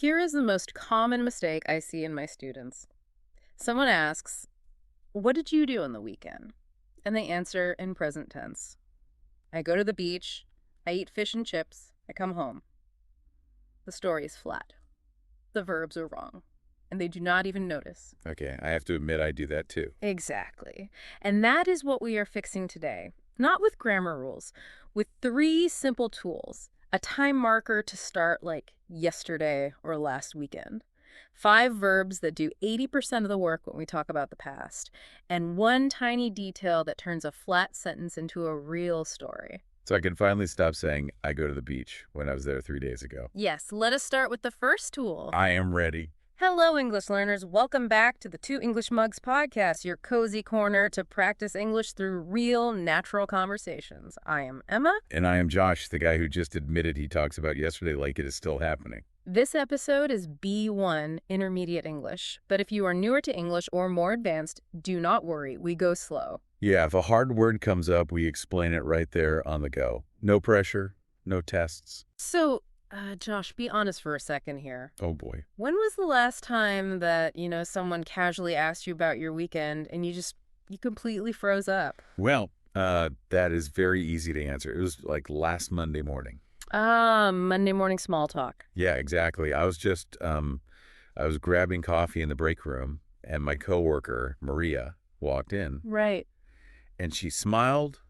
Here is the most common mistake I see in my students. Someone asks, "What did you do on the weekend?" And they answer in present tense. "I go to the beach, I eat fish and chips, I come home." The story is flat. The verbs are wrong, and they do not even notice. Okay, I have to admit I do that too. Exactly. And that is what we are fixing today. Not with grammar rules, with 3 simple tools. A time marker to start like yesterday or last weekend. 5 verbs that do 80% of the work when we talk about the past. And 1 tiny detail that turns a flat sentence into a real story. So I can finally stop saying I go to the beach when I was there 3 days ago. Yes, let us start with the first tool. I am ready. Hello, English learners. Welcome back to the 2 English Mugs podcast, your cozy corner to practice English through real, natural conversations. I am Emma. And I am Josh, the guy who just admitted he talks about yesterday like it is still happening. This episode is B1, Intermediate English. But if you are newer to English or more advanced, do not worry, we go slow. Yeah, if a hard word comes up, we explain it right there on the go. No pressure, no tests. So, Josh, be honest for a second here. Oh boy. When was the last time that, someone casually asked you about your weekend and you completely froze up? Well, that is very easy to answer. It was like last Monday morning. Monday morning small talk. Yeah, exactly. I was just, I was grabbing coffee in the break room and my coworker, Maria, walked in. Right. And she smiled,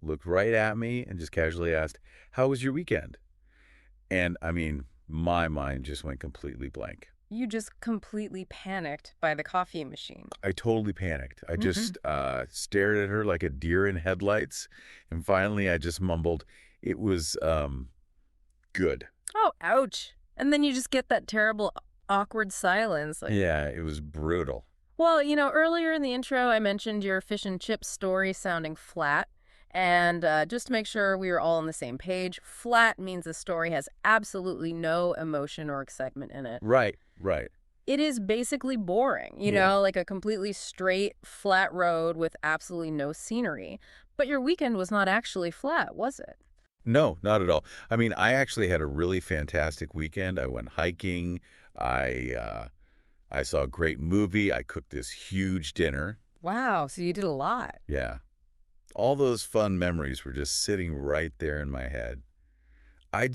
looked right at me, and just casually asked, "How was your weekend?" And, I mean, my mind just went completely blank. You just completely panicked by the coffee machine. I totally panicked. I just stared at her like a deer in headlights. And finally, I just mumbled, "It was, good." Oh, ouch. And then you just get that terrible, awkward silence. Yeah, it was brutal. Well, earlier in the intro, I mentioned your fish and chips story sounding flat. And just to make sure we are all on the same page, flat means the story has absolutely no emotion or excitement in it. Right, right. It is basically boring, like a completely straight, flat road with absolutely no scenery. But your weekend was not actually flat, was it? No, not at all. I mean, I actually had a really fantastic weekend. I went hiking. I saw a great movie. I cooked this huge dinner. Wow, so you did a lot. Yeah. All those fun memories were just sitting right there in my head. I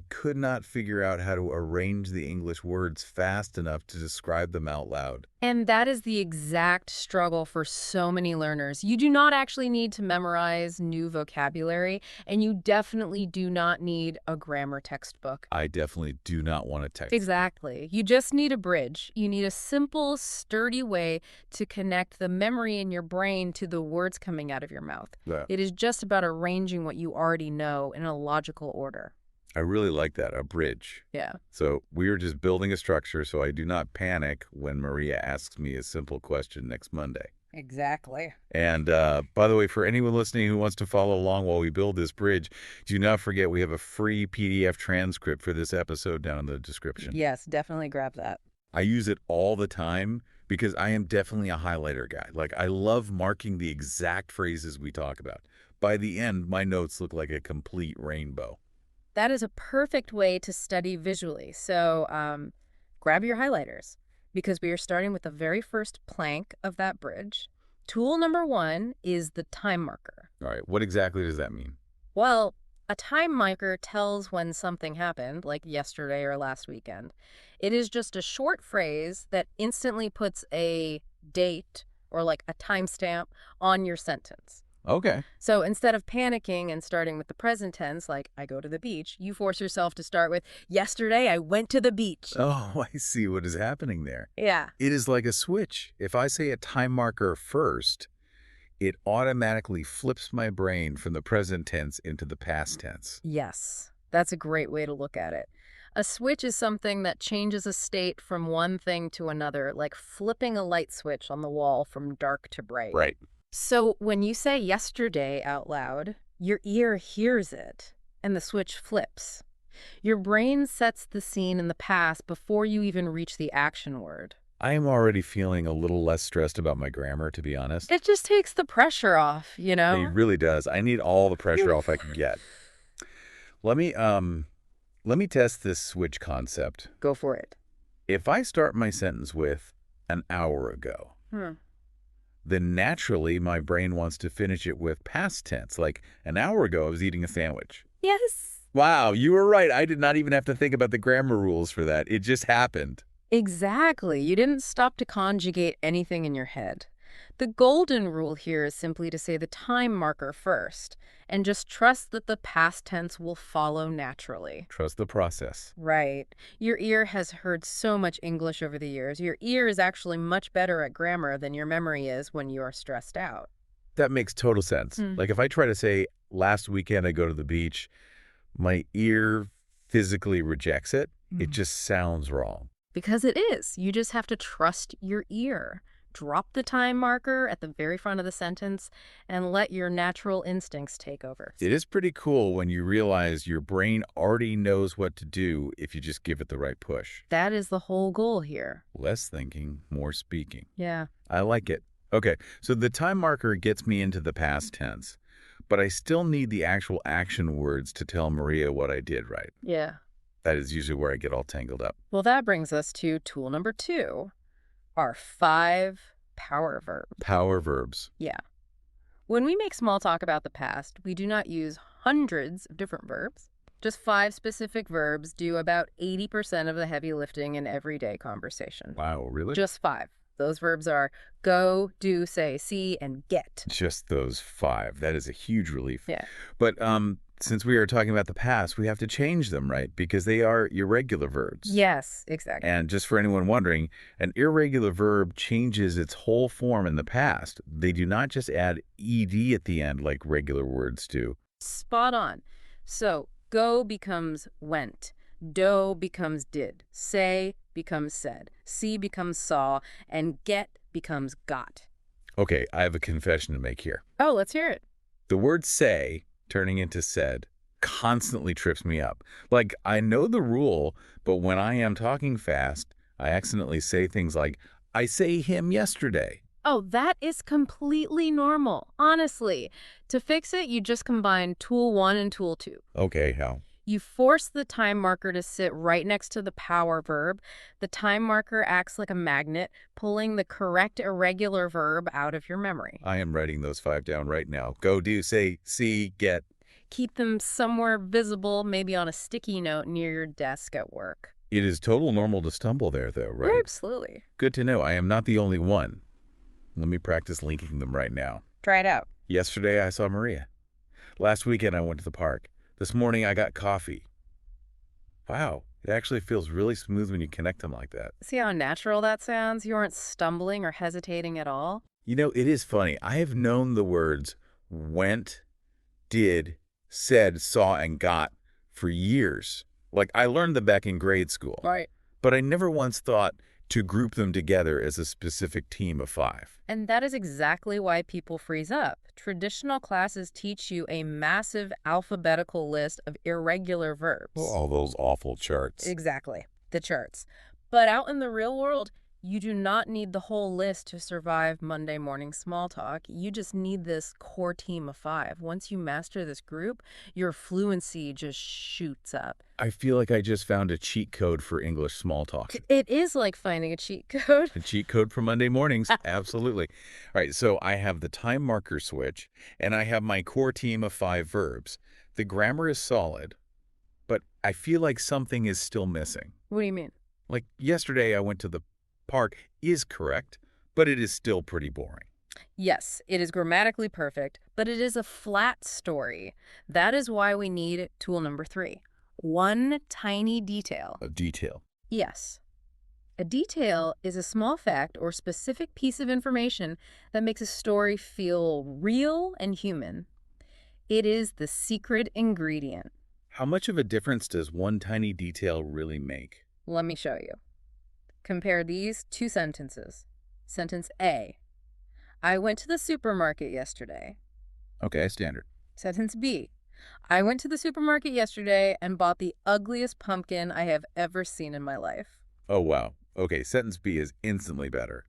could not figure out how to arrange the English words fast enough to describe them out loud. And that is the exact struggle for so many learners. You do not actually need to memorize new vocabulary, and you definitely do not need a grammar textbook. I definitely do not want to text. Exactly. You just need a bridge. You need a simple, sturdy way to connect the memory in your brain to the words coming out of your mouth. Yeah. It is just about arranging what you already know in a logical order. I really like that, a bridge. Yeah. So we are just building a structure so I do not panic when Maria asks me a simple question next Monday. Exactly. And by the way, for anyone listening who wants to follow along while we build this bridge, do not forget we have a free PDF transcript for this episode down in the description. Yes, definitely grab that. I use it all the time because I am definitely a highlighter guy. Like, I love marking the exact phrases we talk about. By the end, my notes look like a complete rainbow. That is a perfect way to study visually. So grab your highlighters because we are starting with the very first plank of that bridge. Tool number 1 is the time marker. All right, what exactly does that mean? Well, a time marker tells when something happened, like yesterday or last weekend. It is just a short phrase that instantly puts a date or like a timestamp on your sentence. Okay. So instead of panicking and starting with the present tense, like I go to the beach, you force yourself to start with, yesterday I went to the beach. Oh, I see what is happening there. Yeah. It is like a switch. If I say a time marker first, it automatically flips my brain from the present tense into the past tense. Yes, that's a great way to look at it. A switch is something that changes a state from one thing to another, like flipping a light switch on the wall from dark to bright. Right. So when you say yesterday out loud, your ear hears it and the switch flips. Your brain sets the scene in the past before you even reach the action word. I am already feeling a little less stressed about my grammar, to be honest. It just takes the pressure off, It really does. I need all the pressure off I can get. Let me test this switch concept. Go for it. If I start my sentence with an hour ago, Hmm. then naturally my brain wants to finish it with past tense, like an hour ago I was eating a sandwich. Yes. Wow, you were right. I did not even have to think about the grammar rules for that. It just happened. Exactly. You didn't stop to conjugate anything in your head. The golden rule here is simply to say the time marker first, and just trust that the past tense will follow naturally. Trust the process. Right. Your ear has heard so much English over the years. Your ear is actually much better at grammar than your memory is when you are stressed out. That makes total sense. Hmm. Like if I try to say, last weekend I go to the beach, my ear physically rejects it. It Mm. just sounds wrong. Because it is. You just have to trust your ear. Drop the time marker at the very front of the sentence and let your natural instincts take over. It is pretty cool when you realize your brain already knows what to do if you just give it the right push. That is the whole goal here. Less thinking, more speaking. Yeah. I like it. Okay, so the time marker gets me into the past tense, but I still need the actual action words to tell Maria what I did right. Yeah. That is usually where I get all tangled up. Well, that brings us to tool number 2, our 5 power verbs. Power verbs. Yeah. When we make small talk about the past, we do not use hundreds of different verbs. Just 5 specific verbs do about 80% of the heavy lifting in everyday conversation. Wow, really? Just 5. Those verbs are go, do, say, see, and get. Just those 5. That is a huge relief. Yeah. But since we are talking about the past, we have to change them, right? Because they are irregular verbs. Yes, exactly. And just for anyone wondering, an irregular verb changes its whole form in the past. They do not just add ed at the end like regular words do. Spot on. So go becomes went. Do becomes did. Say becomes said. See becomes saw. And get becomes got. Okay, I have a confession to make here. Oh, let's hear it. The word say, turning into said, constantly trips me up. Like, I know the rule, but when I am talking fast, I accidentally say things like, I say him yesterday. Oh, that is completely normal, honestly. To fix it, you just combine tool 1 and tool 2. Okay, how? You force the time marker to sit right next to the power verb. The time marker acts like a magnet, pulling the correct irregular verb out of your memory. I am writing those 5 down right now. Go, do, say, see, get. Keep them somewhere visible, maybe on a sticky note near your desk at work. It is total normal to stumble there, though, right? Absolutely. Good to know. I am not the only one. Let me practice linking them right now. Try it out. Yesterday, I saw Maria. Last weekend, I went to the park. This morning, I got coffee. Wow, it actually feels really smooth when you connect them like that. See how natural that sounds? You aren't stumbling or hesitating at all. You know, it is funny. I have known the words went, did, said, saw, and got for years. Like, I learned them back in grade school. Right. But I never once thought to group them together as a specific team of 5. And that is exactly why people freeze up. Traditional classes teach you a massive alphabetical list of irregular verbs. All those awful charts. Exactly, the charts. But out in the real world, you do not need the whole list to survive Monday morning small talk. You just need this core team of 5. Once you master this group, your fluency just shoots up. I feel like I just found a cheat code for English small talk. It is like finding a cheat code. A cheat code for Monday mornings. Absolutely. All right, so I have the time marker switch, and I have my core team of 5 verbs. The grammar is solid, but I feel like something is still missing. What do you mean? Like yesterday, I went to the park is correct, but it is still pretty boring. Yes, it is grammatically perfect, but it is a flat story. That is why we need tool number 3. One tiny detail. A detail. Yes. A detail is a small fact or specific piece of information that makes a story feel real and human. It is the secret ingredient. How much of a difference does one tiny detail really make? Let me show you. Compare these 2 sentences. Sentence A. I went to the supermarket yesterday. Okay, standard. Sentence B. I went to the supermarket yesterday and bought the ugliest pumpkin I have ever seen in my life. Oh, wow. Okay, sentence B is instantly better.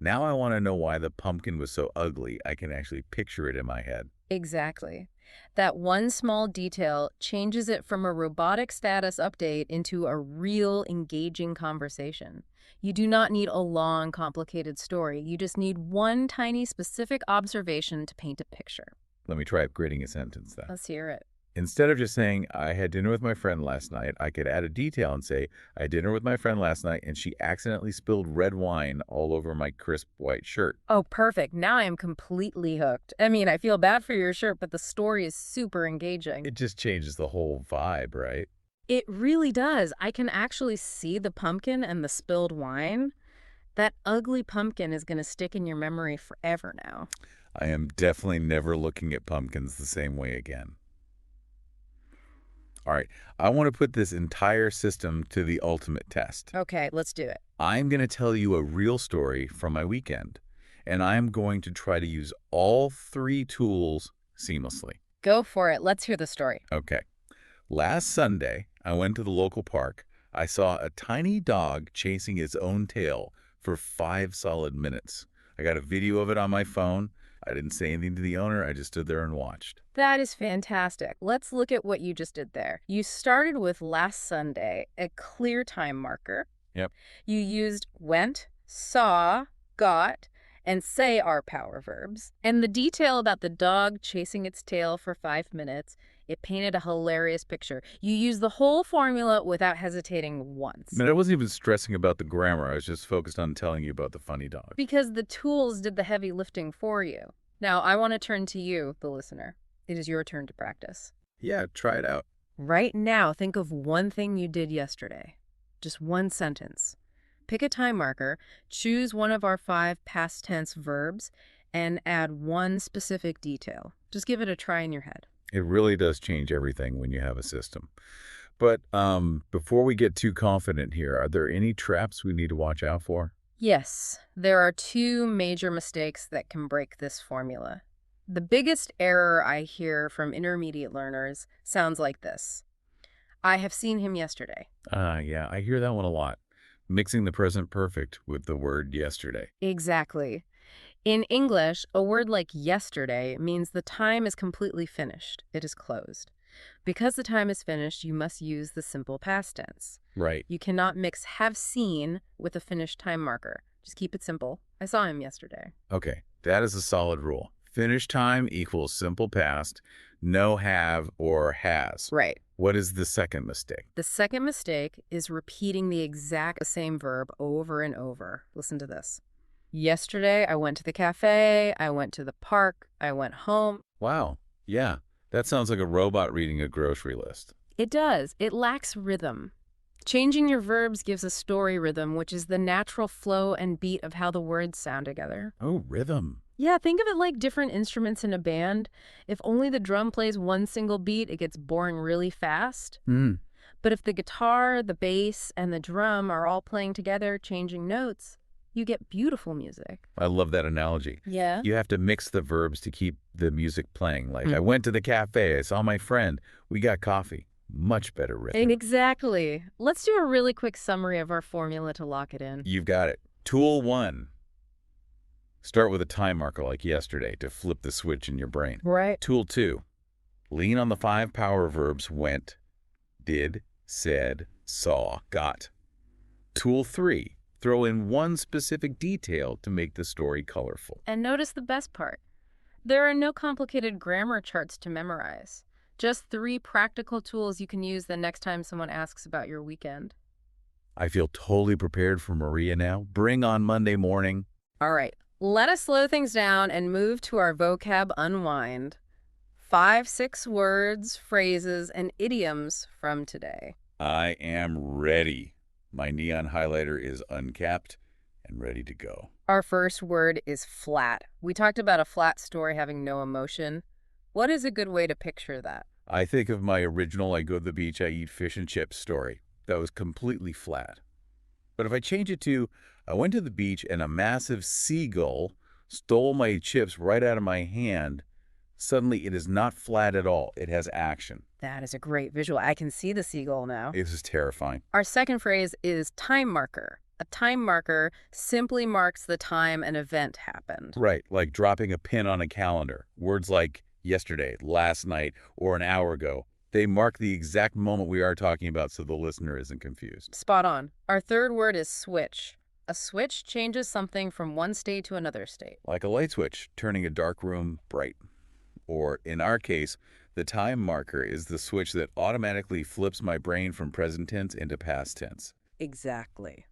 Now I want to know why the pumpkin was so ugly. I can actually picture it in my head. Exactly. That one small detail changes it from a robotic status update into a real, engaging conversation. You do not need a long, complicated story. You just need one tiny, specific observation to paint a picture. Let me try upgrading a sentence then. Let's hear it. Instead of just saying, I had dinner with my friend last night, I could add a detail and say, I had dinner with my friend last night and she accidentally spilled red wine all over my crisp white shirt. Oh, perfect. Now I am completely hooked. I mean, I feel bad for your shirt, but the story is super engaging. It just changes the whole vibe, right? It really does. I can actually see the pumpkin and the spilled wine. That ugly pumpkin is going to stick in your memory forever now. I am definitely never looking at pumpkins the same way again. All right, I want to put this entire system to the ultimate test. Okay, let's do it. I'm going to tell you a real story from my weekend, and I'm going to try to use all three tools seamlessly. Go for it. Let's hear the story. Okay. Last Sunday, I went to the local park. I saw a tiny dog chasing its own tail for 5 solid minutes. I got a video of it on my phone. I didn't say anything to the owner. I just stood there and watched. That is fantastic. Let's look at what you just did there. You started with last Sunday, a clear time marker. Yep. You used went, saw, got, and say are power verbs. And the detail about the dog chasing its tail for 5 minutes, it painted a hilarious picture. You used the whole formula without hesitating once. I wasn't even stressing about the grammar. I was just focused on telling you about the funny dog. Because the tools did the heavy lifting for you. Now, I want to turn to you, the listener. It is your turn to practice. Yeah, try it out. Right now, think of one thing you did yesterday. Just one sentence. Pick a time marker, choose one of our 5 past tense verbs, and add one specific detail. Just give it a try in your head. It really does change everything when you have a system. But before we get too confident here, are there any traps we need to watch out for? Yes, there are 2 major mistakes that can break this formula. The biggest error I hear from intermediate learners sounds like this. I have seen him yesterday. Yeah, I hear that one a lot. Mixing the present perfect with the word yesterday. Exactly. In English, a word like yesterday means the time is completely finished. It is closed. Because the time is finished, you must use the simple past tense. Right. You cannot mix have seen with a finished time marker. Just keep it simple. I saw him yesterday. Okay, that is a solid rule. Finish time equals simple past, no have or has. Right. What is the second mistake? The second mistake is repeating the exact same verb over and over. Listen to this. Yesterday, I went to the cafe, I went to the park, I went home. Wow, yeah, that sounds like a robot reading a grocery list. It does. It lacks rhythm. Changing your verbs gives a story rhythm, which is the natural flow and beat of how the words sound together. Oh, rhythm. Yeah, think of it like different instruments in a band. If only the drum plays one single beat, it gets boring really fast. But if the guitar, the bass, and the drum are all playing together, changing notes, you get beautiful music. I love that analogy. Yeah? You have to mix the verbs to keep the music playing. Like, I went to the cafe, I saw my friend, we got coffee. Much better rhythm. Exactly. Let's do a really quick summary of our formula to lock it in. You've got it. Tool 1. Start with a time marker like yesterday to flip the switch in your brain. Right. Tool 2. Lean on the 5 power verbs went, did, said, saw, got. Tool 3. Throw in one specific detail to make the story colorful. And notice the best part. There are no complicated grammar charts to memorize. Just 3 practical tools you can use the next time someone asks about your weekend. I feel totally prepared for Maria now. Bring on Monday morning. All right, let us slow things down and move to our vocab unwind. 5-6 words, phrases, and idioms from today. I am ready. My neon highlighter is uncapped and ready to go. Our first word is flat. We talked about a flat story having no emotion. What is a good way to picture that? I think of my original I go to the beach, I eat fish and chips story. That was completely flat. But if I change it to, I went to the beach and a massive seagull stole my chips right out of my hand, suddenly it is not flat at all. It has action. That is a great visual. I can see the seagull now. This is terrifying. Our second phrase is time marker. A time marker simply marks the time an event happened. Right, like dropping a pin on a calendar. Words like yesterday, last night, or an hour ago. They mark the exact moment we are talking about so the listener isn't confused. Spot on. Our third word is switch. A switch changes something from one state to another state. Like a light switch, turning a dark room bright. Or, in our case, the time marker is the switch that automatically flips my brain from present tense into past tense. Exactly.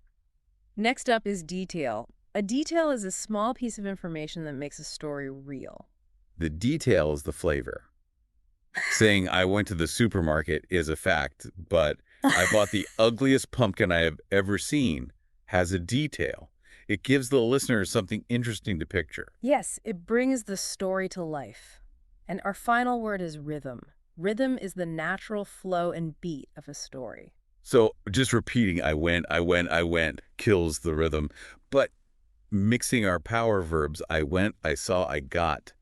Next up is detail. A detail is a small piece of information that makes a story real. The detail is the flavor. Saying I went to the supermarket is a fact, but I bought the ugliest pumpkin I have ever seen has a detail. It gives the listener something interesting to picture. Yes, it brings the story to life. And our final word is rhythm. Rhythm is the natural flow and beat of a story. So just repeating I went kills the rhythm. But mixing our power verbs, I went, I saw, I got,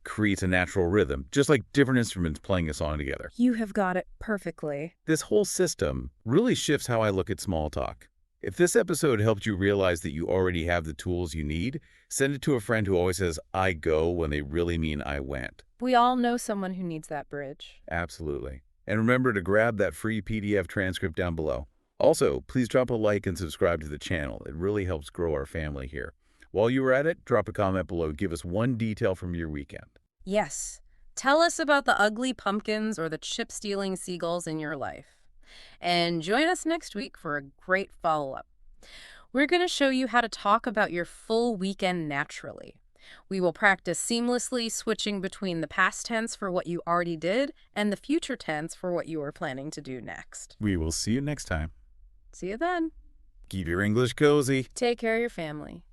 creates a natural rhythm, just like different instruments playing a song together. You have got it perfectly. This whole system really shifts how I look at small talk. If this episode helped you realize that you already have the tools you need, send it to a friend who always says, I go, when they really mean I went. We all know someone who needs that bridge. Absolutely. And remember to grab that free PDF transcript down below. Also, please drop a like and subscribe to the channel. It really helps grow our family here. While you are at it, drop a comment below. Give us one detail from your weekend. Yes. Tell us about the ugly pumpkins or the chip-stealing seagulls in your life. And join us next week for a great follow-up. We're going to show you how to talk about your full weekend naturally. We will practice seamlessly switching between the past tense for what you already did and the future tense for what you are planning to do next. We will see you next time. See you then. Keep your English cozy. Take care of your family.